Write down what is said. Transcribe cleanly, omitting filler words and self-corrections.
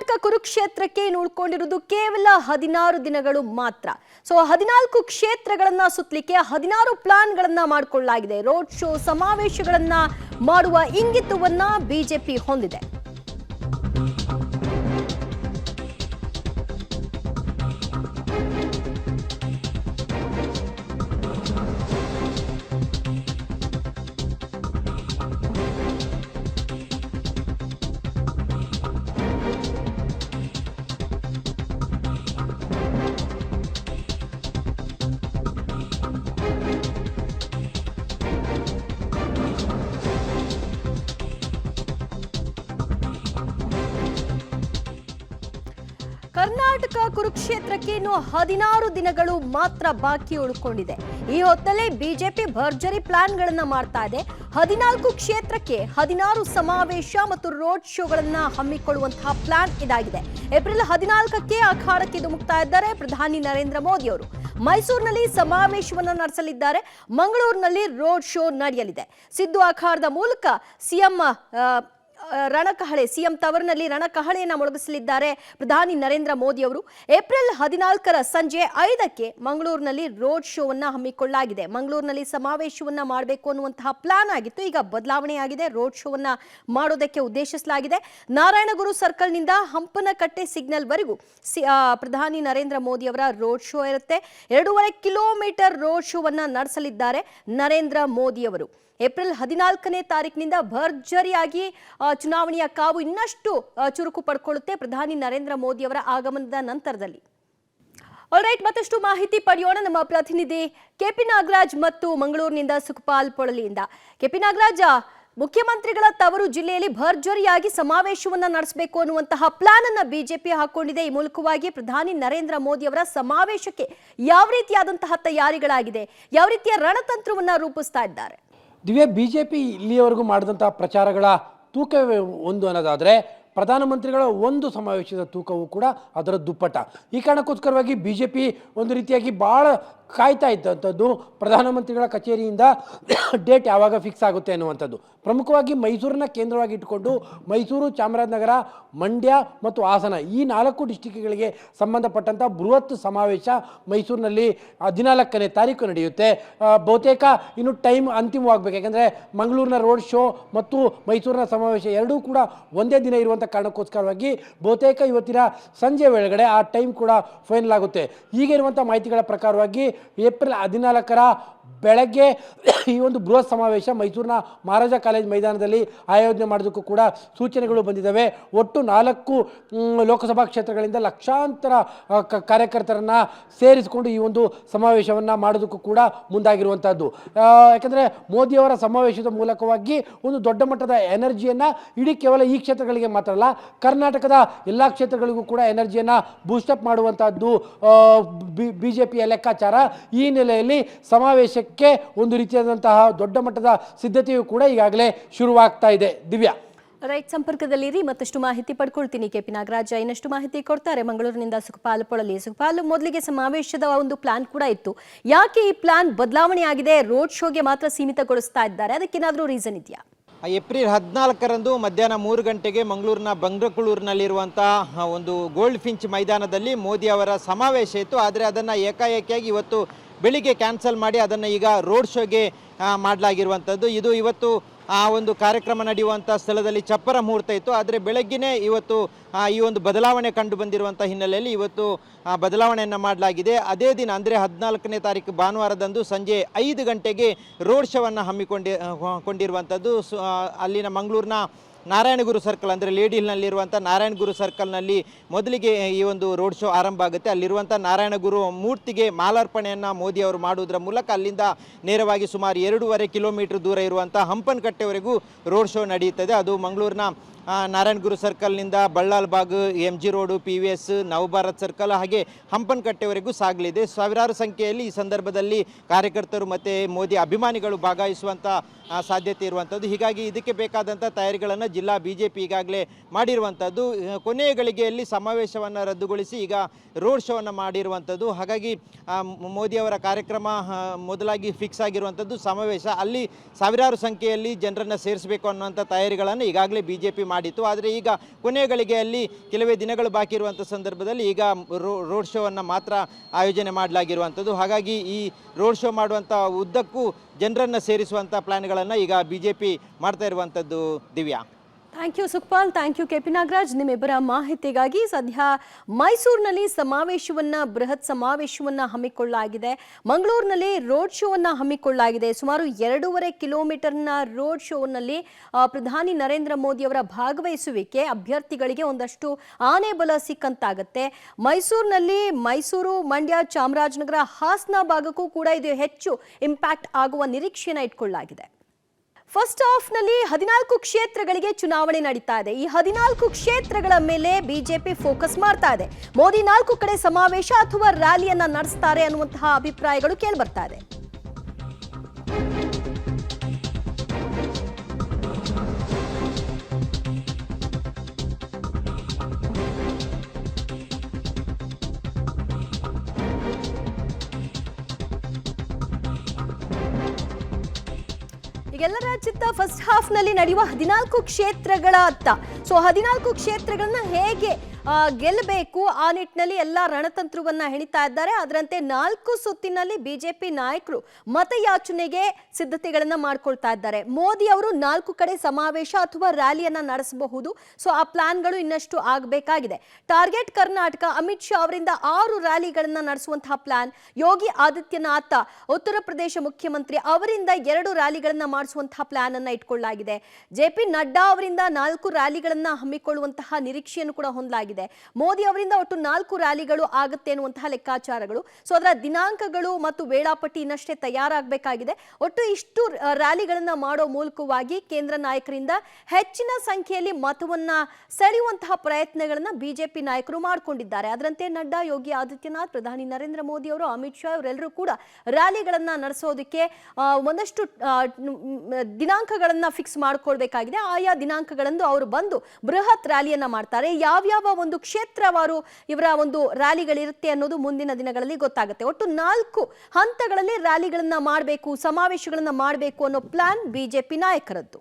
ಕರ್ನಾಟಕ ಕುರುಕ್ಷೇತ್ರಕ್ಕೆ ಉಳ್ಕೊಂಡಿರುವುದು ಕೇವಲ 16 ದಿನಗಳು ಮಾತ್ರ. ಸೊ 14 ಕ್ಷೇತ್ರಗಳನ್ನ ಸುತ್ತಲಿಕ್ಕೆ 16 ಪ್ಲಾನ್ಗಳನ್ನ ಮಾಡಿಕೊಳ್ಳಲಾಗಿದೆ. ರೋಡ್ ಶೋ ಸಮಾವೇಶಗಳನ್ನ ಮಾಡುವ ಇಂಗಿತವನ್ನ ಬಿಜೆಪಿ ಹೊಂದಿದೆ. ಕರ್ನಾಟಕ ಕುರುಕ್ಷೇತ್ರಕ್ಕೆ ಇನ್ನು 16 ದಿನಗಳು ಮಾತ್ರ ಬಾಕಿ ಉಳ್ಕೊಂಡಿದೆ. ಈ ಹೊತ್ತಲ್ಲಿ ಬಿಜೆಪಿ ಭರ್ಜರಿ ಪ್ಲಾನ್ಗಳನ್ನ ಮಾಡ್ತಾ ಇದೆ. 14 ಕ್ಷೇತ್ರಕ್ಕೆ 16 ಸಮಾವೇಶ ಮತ್ತು ರೋಡ್ ಶೋಗಳನ್ನ ಹಮ್ಮಿಕೊಳ್ಳುವಂತಹ ಪ್ಲಾನ್ ಇದಾಗಿದೆ. ಏಪ್ರಿಲ್ 14ಕ್ಕೆ ಅಖಾಡಕ್ಕೆ ಧುಮುಕ್ತಾ ಇದ್ದಾರೆ ಪ್ರಧಾನಿ ನರೇಂದ್ರ ಮೋದಿ ಅವರು. ಮೈಸೂರಿನಲ್ಲಿ ಸಮಾವೇಶವನ್ನು ನಡೆಸಲಿದ್ದಾರೆ. ಮಂಗಳೂರಿನಲ್ಲಿ ರೋಡ್ ಶೋ ನಡೆಯಲಿದೆ. ಸಿದ್ದು ಅಖಾಡದ ಮೂಲಕ ಸಿಎಂ ತವರಿನಲ್ಲಿ ರಣಕಹಳೆಯನ್ನು ಮೊಳಗಿಸಲಿದ್ದಾರೆ ಪ್ರಧಾನಿ ನರೇಂದ್ರ ಮೋದಿ ಅವರು. ಏಪ್ರಿಲ್ 14ರ ಸಂಜೆ 5ಕ್ಕೆ ಮಂಗಳೂರಿನಲ್ಲಿ ರೋಡ್ ಶೋವನ್ನ ಹಮ್ಮಿಕೊಳ್ಳಲಾಗಿದೆ. ಮಂಗಳೂರಿನಲ್ಲಿ ಸಮಾವೇಶವನ್ನ ಮಾಡಬೇಕು ಅನ್ನುವಂತಹ ಪ್ಲಾನ್ ಆಗಿತ್ತು. ಈಗ ಬದಲಾವಣೆಯಾಗಿದೆ. ರೋಡ್ ಶೋವನ್ನ ಮಾಡೋದಕ್ಕೆ ಉದ್ದೇಶಿಸಲಾಗಿದೆ. ನಾರಾಯಣಗುರು ಸರ್ಕಲ್ನಿಂದ ಹಂಪನಕಟ್ಟೆ ಸಿಗ್ನಲ್ ವರೆಗೂ ಪ್ರಧಾನಿ ನರೇಂದ್ರ ಮೋದಿ ಅವರ ರೋಡ್ ಶೋ ಇರುತ್ತೆ. 2.5 ಕಿಲೋಮೀಟರ್ ರೋಡ್ ಶೋವನ್ನ ನಡೆಸಲಿದ್ದಾರೆ ನರೇಂದ್ರ ಮೋದಿ ಅವರು. ಏಪ್ರಿಲ್ 14ನೇ ತಾರೀಕಿನಿಂದ ಭರ್ಜರಿಯಾಗಿ ಚುನಾವಣೆಯ ಕಾವು ಇನ್ನಷ್ಟು ಚುರುಕು ಪಡ್ಕೊಳ್ಳುತ್ತೆ ಪ್ರಧಾನಿ ನರೇಂದ್ರ ಮೋದಿ ಅವರ ಆಗಮನದ ನಂತರದಲ್ಲಿ. ಆಲ್ರೈಟ್, ಮತ್ತಷ್ಟು ಮಾಹಿತಿ ಪಡೆಯೋಣ ನಮ್ಮ ಪ್ರತಿನಿಧಿ ಕೆಪಿ ನಾಗರಾಜ್ ಮತ್ತು ಮಂಗಳೂರಿನಿಂದ ಸುಖಪಾಲ್ ಪೊಳಲಿಯಿಂದ. ಕೆಪಿ ನಾಗರಾಜ್, ಮುಖ್ಯಮಂತ್ರಿಗಳ ತವರು ಜಿಲ್ಲೆಯಲ್ಲಿ ಭರ್ಜರಿಯಾಗಿ ಸಮಾವೇಶವನ್ನ ನಡೆಸಬೇಕು ಅನ್ನುವಂತಹ ಪ್ಲಾನ್ ಅನ್ನ ಬಿಜೆಪಿ ಹಾಕೊಂಡಿದೆ. ಈ ಮೂಲಕವಾಗಿ ಪ್ರಧಾನಿ ನರೇಂದ್ರ ಮೋದಿ ಅವರ ಸಮಾವೇಶಕ್ಕೆ ಯಾವ ರೀತಿಯಾದಂತಹ ತಯಾರಿಗಳಾಗಿದೆ, ಯಾವ ರೀತಿಯ ರಣತಂತ್ರವನ್ನ ರೂಪಿಸ್ತಾ ಇದ್ದಾರೆ? ದಿವ್ಯ, ಬಿಜೆಪಿ ಇಲ್ಲಿಯವರೆಗೂ ಮಾಡಿದಂಥ ಪ್ರಚಾರಗಳ ತೂಕವೇ ಒಂದು ಅನ್ನೋದಾದರೆ ಪ್ರಧಾನಮಂತ್ರಿಗಳ ಒಂದು ಸಮಾವೇಶದ ತೂಕವೂ ಕೂಡ ಅದರ ದುಪ್ಪಟ. ಈ ಕಾರಣಕ್ಕೋಸ್ಕರವಾಗಿ ಬಿಜೆಪಿ ಒಂದು ರೀತಿಯಾಗಿ ಭಾಳ ಕಾಯ್ತಾ ಇದ್ದಂಥದ್ದು ಪ್ರಧಾನಮಂತ್ರಿಗಳ ಕಚೇರಿಯಿಂದ ಡೇಟ್ ಯಾವಾಗ ಫಿಕ್ಸ್ ಆಗುತ್ತೆ ಅನ್ನುವಂಥದ್ದು. ಪ್ರಮುಖವಾಗಿ ಮೈಸೂರನ್ನ ಕೇಂದ್ರವಾಗಿ ಇಟ್ಟುಕೊಂಡು ಮೈಸೂರು, ಚಾಮರಾಜನಗರ, ಮಂಡ್ಯ ಮತ್ತು ಹಾಸನ ಈ 4 ಡಿಸ್ಟಿಕ್ಗಳಿಗೆ ಸಂಬಂಧಪಟ್ಟಂಥ ಬೃಹತ್ ಸಮಾವೇಶ ಮೈಸೂರಿನಲ್ಲಿ 14ನೇ ತಾರೀಕು ನಡೆಯುತ್ತೆ. ಬಹುತೇಕ ಇನ್ನು ಟೈಮ್ ಅಂತಿಮವಾಗಬೇಕು. ಯಾಕೆಂದರೆ ಮಂಗಳೂರಿನ ರೋಡ್ ಶೋ ಮತ್ತು ಮೈಸೂರಿನ ಸಮಾವೇಶ ಎರಡೂ ಕೂಡ ಒಂದೇ ದಿನ ಇರುವಂಥ ಕಾರಣಕ್ಕೋಸ್ಕರವಾಗಿ ಬಹುತೇಕ ಇವತ್ತಿನ ಸಂಜೆ ವೇಳೆಗಡೆ ಆ ಟೈಮ್ ಕೂಡ ಫೈನಲ್ ಆಗುತ್ತೆ. ಈಗ ಇರುವಂಥ ಮಾಹಿತಿಗಳ ಪ್ರಕಾರವಾಗಿ ಏಪ್ರಿಲ್ 14ರ ಬೆಳಗ್ಗೆ ಈ ಒಂದು ಬೃಹತ್ ಸಮಾವೇಶ ಮೈಸೂರಿನ ಮಹಾರಾಜ ಕಾಲೇಜ್ ಮೈದಾನದಲ್ಲಿ ಆಯೋಜನೆ ಮಾಡೋದಕ್ಕೂ ಕೂಡ ಸೂಚನೆಗಳು ಬಂದಿದ್ದಾವೆ. ಒಟ್ಟು 4 ಲೋಕಸಭಾ ಕ್ಷೇತ್ರಗಳಿಂದ ಲಕ್ಷಾಂತರ ಕಾರ್ಯಕರ್ತರನ್ನು ಸೇರಿಸಿಕೊಂಡು ಈ ಒಂದು ಸಮಾವೇಶವನ್ನು ಮಾಡೋದಕ್ಕೂ ಕೂಡ ಮುಂದಾಗಿರುವಂಥದ್ದು. ಯಾಕಂದರೆ ಮೋದಿಯವರ ಸಮಾವೇಶದ ಮೂಲಕವಾಗಿ ಒಂದು ದೊಡ್ಡ ಮಟ್ಟದ ಎನರ್ಜಿಯನ್ನು ಇಡೀ ಕೇವಲ ಈ ಕ್ಷೇತ್ರಗಳಿಗೆ ಮಾತ್ರ ಅಲ್ಲ, ಕರ್ನಾಟಕದ ಎಲ್ಲ ಕ್ಷೇತ್ರಗಳಿಗೂ ಕೂಡ ಎನರ್ಜಿಯನ್ನು ಬೂಸ್ಟಪ್ ಮಾಡುವಂಥದ್ದು ಬಿಜೆಪಿಯ ಲೆಕ್ಕಾಚಾರ. ಈ ನೆಲೆಯಲ್ಲಿ ಸಮಾವೇಶಕ್ಕೆ ಒಂದು ರೀತಿಯಾದಂತಹ ದೊಡ್ಡ ಮಟ್ಟದ ಸಿದ್ಧತೆಯು ಕೂಡ ಈಗಾಗಲೇ ಶುರುವಾಗ್ತಾ ಇದೆ. ದಿವ್ಯಾ, ರೈಟ್, ಸಂಪರ್ಕದಲ್ಲಿರಿ, ಮತ್ತಷ್ಟು ಮಾಹಿತಿ ಪಡ್ಕೊಳ್ತೀನಿ. ಕೆಪಿ ನಾಗರಾಜ್ ಇನ್ನಷ್ಟು ಮಾಹಿತಿ ಕೊಡ್ತಾರೆ ಮಂಗಳೂರಿನಿಂದ ಸುಖಪಾಲ್ ಪೊಳಲಿ. ಸುಖಪಾಲ್, ಮೊದಲಿಗೆ ಸಮಾವೇಶದ ಒಂದು ಪ್ಲಾನ್ ಕೂಡ ಇತ್ತು. ಯಾಕೆ ಈ ಪ್ಲಾನ್ ಬದಲಾವಣೆ ಆಗಿದೆ? ರೋಡ್ ಶೋಗೆ ಮಾತ್ರ ಸೀಮಿತಗೊಳಿಸ್ತಾ ಇದ್ದಾರೆ, ಅದಕ್ಕೇನಾದರೂ ರೀಸನ್ ಇದೆಯಾ? ಏಪ್ರಿಲ್ 14ರಂದು ಮಧ್ಯಾಹ್ನ 3 ಗಂಟೆಗೆ ಮಂಗಳೂರಿನ ಬಂಗ್ರಕುಳೂರಿನಲ್ಲಿರುವಂತಹ ಒಂದು ಗೋಲ್ಡ್ ಫಿಂಚ್ ಮೈದಾನದಲ್ಲಿ ಮೋದಿ ಅವರ ಸಮಾವೇಶ ಇತ್ತು. ಆದರೆ ಅದನ್ನು ಏಕಾಏಕಿಯಾಗಿ ಇವತ್ತು ಬೆಳಿಗ್ಗೆ ಕ್ಯಾನ್ಸಲ್ ಮಾಡಿ ಅದನ್ನು ಈಗ ರೋಡ್ ಶೋಗೆ ಮಾಡಲಾಗಿರುವಂಥದ್ದು. ಇದು ಇವತ್ತು ಆ ಒಂದು ಕಾರ್ಯಕ್ರಮ ನಡೆಯುವಂಥ ಸ್ಥಳದಲ್ಲಿ ಚಪ್ಪರ ಮುಹೂರ್ತ ಇತ್ತು. ಆದರೆ ಬೆಳಗ್ಗೆನೇ ಇವತ್ತು ಈ ಒಂದು ಬದಲಾವಣೆ ಕಂಡು ಬಂದಿರುವಂಥ ಹಿನ್ನೆಲೆಯಲ್ಲಿ ಇವತ್ತು ಬದಲಾವಣೆಯನ್ನು ಮಾಡಲಾಗಿದೆ. ಅದೇ ದಿನ ಅಂದರೆ 14ನೇ ತಾರೀಕು ಭಾನುವಾರದಂದು ಸಂಜೆ 5 ಗಂಟೆಗೆ ರೋಡ್ ಶೋವನ್ನು ಹಮ್ಮಿಕೊಂಡಿರುವಂಥದ್ದು. ಅಲ್ಲಿನ ಮಂಗಳೂರಿನ ನಾರಾಯಣಗುರು ಸರ್ಕಲ್ ಅಂದರೆ ಲೇಡಿ ಹಿಲ್ನಲ್ಲಿರುವಂಥ ನಾರಾಯಣಗುರು ಸರ್ಕಲ್ನಲ್ಲಿ ಮೊದಲಿಗೆ ಈ ಒಂದು ರೋಡ್ ಶೋ ಆರಂಭ ಆಗುತ್ತೆ. ಅಲ್ಲಿರುವಂಥ ನಾರಾಯಣಗುರು ಮೂರ್ತಿಗೆ ಮಾಲಾರ್ಪಣೆಯನ್ನು ಮೋದಿ ಅವರು ಮಾಡುವುದರ ಮೂಲಕ ಅಲ್ಲಿಂದ ನೇರವಾಗಿ ಸುಮಾರು 2.5 ಕಿಲೋಮೀಟರ್ ದೂರ ಇರುವಂಥ ಹಂಪನಕಟ್ಟೆವರೆಗೂ ರೋಡ್ ಶೋ ನಡೆಯುತ್ತದೆ. ಅದು ಮಂಗಳೂರಿನ ನಾರಾಯಣಗುರು ಸರ್ಕಲ್ನಿಂದ Ballal Bagh, MG road, PVS, Navabharat circle ಹಾಗೆ ಹಂಪನಕಟ್ಟೆವರೆಗೂ ಸಾಗಲಿದೆ. ಸಾವಿರಾರು ಸಂಖ್ಯೆಯಲ್ಲಿ ಈ ಸಂದರ್ಭದಲ್ಲಿ ಕಾರ್ಯಕರ್ತರು ಮತ್ತು ಮೋದಿ ಅಭಿಮಾನಿಗಳು ಭಾಗವಹಿಸುವಂಥ ಸಾಧ್ಯತೆ ಇರುವಂಥದ್ದು. ಹೀಗಾಗಿ ಇದಕ್ಕೆ ಬೇಕಾದಂಥ ತಯಾರಿಗಳನ್ನು ಜಿಲ್ಲಾ ಬಿಜೆಪಿ ಈಗಾಗಲೇ ಮಾಡಿರುವಂಥದ್ದು. ಕೊನೆಯ ಗಳಿಗೆಯಲ್ಲಿ ಸಮಾವೇಶವನ್ನು ರದ್ದುಗೊಳಿಸಿ ಈಗ ರೋಡ್ ಶೋವನ್ನು ಮಾಡಿರುವಂಥದ್ದು. ಹಾಗಾಗಿ ಮೋದಿಯವರ ಕಾರ್ಯಕ್ರಮ ಮೊದಲಾಗಿ ಫಿಕ್ಸ್ ಆಗಿರುವಂಥದ್ದು ಸಮಾವೇಶ. ಅಲ್ಲಿ ಸಾವಿರಾರು ಸಂಖ್ಯೆಯಲ್ಲಿ ಜನರನ್ನು ಸೇರಿಸಬೇಕು ಅನ್ನುವಂಥ ತಯಾರಿಗಳನ್ನು ಈಗಾಗಲೇ ಬಿಜೆಪಿ ಮಾಡಿತ್ತು. ಆದರೆ ಈಗ ಕೊನೆಯ ಗಳಿಗೆಯಲ್ಲಿ ಕೆಲವೇ ದಿನಗಳು ಬಾಕಿ ಇರುವಂಥ ಸಂದರ್ಭದಲ್ಲಿ ಈಗ ರೋಡ್ ಶೋವನ್ನು ಮಾತ್ರ ಆಯೋಜನೆ ಮಾಡಲಾಗಿರುವಂಥದ್ದು. ಹಾಗಾಗಿ ಈ ರೋಡ್ ಶೋ ಮಾಡುವಂಥ ಉದ್ದಕ್ಕೂ ಜನರನ್ನು ಸೇರಿಸುವಂಥ ಪ್ಲಾನ್ಗಳನ್ನು ಈಗ BJP ಮಾಡ್ತಾ ಇರುವಂಥದ್ದು. Divya, thank you Sukhpal, thank you KP Nagaraj. ನಿಮ್ಮಿಬ್ಬರ ಮಾಹಿತಿಗಾಗಿ ಸದ್ಯ ಮೈಸೂರಿನಲ್ಲಿ ಬೃಹತ್ ಸಮಾವೇಶವನ್ನ ಹಮ್ಮಿಕೊಳ್ಳಲಾಗಿದೆ. ಮಂಗಳೂರಿನಲ್ಲಿ ರೋಡ್ ಶೋವನ್ನ ಹಮ್ಮಿಕೊಳ್ಳಲಾಗಿದೆ. ಸುಮಾರು 2.5 ಕಿಲೋಮೀಟರ್ನ ರೋಡ್ ಶೋನಲ್ಲಿ ಪ್ರಧಾನಿ ನರೇಂದ್ರ ಮೋದಿ ಅವರ ಭಾಗವಹಿಸುವಿಕೆ ಅಭ್ಯರ್ಥಿಗಳಿಗೆ ಒಂದಷ್ಟು ಆನೆ ಬಲ ಸಿಕ್ಕಂತಾಗತ್ತೆ. ಮೈಸೂರು, ಮಂಡ್ಯ, ಚಾಮರಾಜನಗರ, ಹಾಸನ ಭಾಗಕ್ಕೂ ಕೂಡ ಇದು ಹೆಚ್ಚು ಇಂಪ್ಯಾಕ್ಟ್ ಆಗುವ ನಿರೀಕ್ಷೆಯನ್ನು ಇಟ್ಕೊಳ್ಳಲಾಗಿದೆ. ಫಸ್ಟ್ ಹಾಫ್ನಲ್ಲಿ 14 ಕ್ಷೇತ್ರಗಳಿಗೆ ಚುನಾವಣೆ ನಡೀತಾ ಇದೆ. ಈ 14 ಕ್ಷೇತ್ರಗಳ ಮೇಲೆ ಬಿಜೆಪಿ ಫೋಕಸ್ ಮಾಡ್ತಾ ಇದೆ. ಮೋದಿ 4 ಕಡೆ ಸಮಾವೇಶ ಅಥವಾ ರ್ಯಾಲಿಯನ್ನ ನಡೆಸ್ತಾರೆ ಅನ್ನುವಂತಹ ಅಭಿಪ್ರಾಯಗಳು ಕೇಳಿಬರ್ತಾ ಇದೆ. ಎಲ್ಲರ ಚಿತ್ತ ಫಸ್ಟ್ ಹಾಫ್ನಲ್ಲಿ ನಡೆಯುವ 14 ಕ್ಷೇತ್ರಗಳ ಅತ್ತ. 14 ಕ್ಷೇತ್ರಗಳನ್ನ ಹೇಗೆ ಗೆಲ್ಲಬೇಕು ಆ ನಿಟ್ಟಿನಲ್ಲಿ ಎಲ್ಲ ರಣತಂತ್ರವನ್ನ ಹೆಣಿತಾ ಇದ್ದಾರೆ. ಅದರಂತೆ 4 ಸುತ್ತಿನಲ್ಲಿ ಬಿಜೆಪಿ ನಾಯಕರು ಮತಯಾಚನೆಗೆ ಸಿದ್ಧತೆಗಳನ್ನ ಮಾಡ್ಕೊಳ್ತಾ ಇದ್ದಾರೆ. ಮೋದಿ ಅವರು 4 ಕಡೆ ಸಮಾವೇಶ ಅಥವಾ ರ್ಯಾಲಿಯನ್ನ ನಡೆಸಬಹುದು. ಆ ಪ್ಲಾನ್ಗಳು ಇನ್ನಷ್ಟು ಆಗಬೇಕಾಗಿದೆ. ಟಾರ್ಗೆಟ್ ಕರ್ನಾಟಕ, ಅಮಿತ್ ಶಾ ಅವರಿಂದ 6 ರ್ಯಾಲಿಗಳನ್ನ ನಡೆಸುವಂತಹ ಪ್ಲಾನ್. ಯೋಗಿ ಆದಿತ್ಯನಾಥ್ ಉತ್ತರ ಪ್ರದೇಶ ಮುಖ್ಯಮಂತ್ರಿ ಅವರಿಂದ 2 ರ್ಯಾಲಿಗಳನ್ನ ಮಾಡಿಸುವಂತಹ ಪ್ಲಾನ್ ಅನ್ನ ಇಟ್ಕೊಳ್ಳಲಾಗಿದೆ. JP ನಡ್ಡಾ ಅವರಿಂದ 4 ರ್ಯಾಲಿಗಳನ್ನ ಹಮ್ಮಿಕೊಳ್ಳುವಂತಹ ನಿರೀಕ್ಷೆಯನ್ನು ಕೂಡ ಹೊಂದಲಾಗಿದೆ. ಮೋದಿ ಅವರಿಂದ ಒಟ್ಟು 4 ರ್ಯಾಲಿಗಳು ಆಗುತ್ತೆ ಅನ್ನುವಂತಹ ಲೆಕ್ಕಾಚಾರಗಳು. ಅದರ ದಿನಾಂಕಗಳು ಮತ್ತು ವೇಳಾಪಟ್ಟಿ ಇನ್ನಷ್ಟೇ ತಯಾರಾಗಬೇಕಾಗಿದೆ. ಒಟ್ಟು ಇಷ್ಟು ರ್ಯಾಲಿಗಳನ್ನ ಮಾಡೋ ಮೂಲಕವಾಗಿ ಕೇಂದ್ರ ನಾಯಕರಿಂದ ಹೆಚ್ಚಿನ ಸಂಖ್ಯೆಯಲ್ಲಿ ಮತವನ್ನ ಸೆಳೆಯುವಂತಹ ಪ್ರಯತ್ನಗಳನ್ನ ಬಿಜೆಪಿ ನಾಯಕರು ಮಾಡಿಕೊಂಡಿದ್ದಾರೆ. ಅದರಂತೆ ನಡ್ಡಾ, ಯೋಗಿ ಆದಿತ್ಯನಾಥ್, ಪ್ರಧಾನಿ ನರೇಂದ್ರ ಮೋದಿ ಅವರು, ಅಮಿತ್ ಶಾ ಅವರೆಲ್ಲರೂ ಕೂಡ ರ್ಯಾಲಿಗಳನ್ನ ನಡೆಸೋದಕ್ಕೆ ಒಂದಷ್ಟು ದಿನಾಂಕಗಳನ್ನ ಫಿಕ್ಸ್ ಮಾಡ್ಕೊಳ್ಬೇಕಾಗಿದೆ. ಆಯಾ ದಿನಾಂಕಗಳಂದು ಅವರು ಬಂದು ಬೃಹತ್ ರ್ಯಾಲಿಯನ್ನ ಮಾಡ್ತಾರೆ. ಯಾವ್ಯಾವ ಒಂದು ಕ್ಷೇತ್ರವಾರು ಇವರ ಒಂದು ರ್ಯಾಲಿಗಳಿರುತ್ತೆ ಅನ್ನೋದು ಮುಂದಿನ ದಿನಗಳಲ್ಲಿ ಗೊತ್ತಾಗುತ್ತೆ. ಒಟ್ಟು 4 ಹಂತಗಳಲ್ಲಿ ರ್ಯಾಲಿಗಳನ್ನ ಮಾಡಬೇಕು, ಸಮಾವೇಶಗಳನ್ನ ಮಾಡಬೇಕು ಅನ್ನೋ ಪ್ಲಾನ್ ಬಿಜೆಪಿ ನಾಯಕರದ್ದು.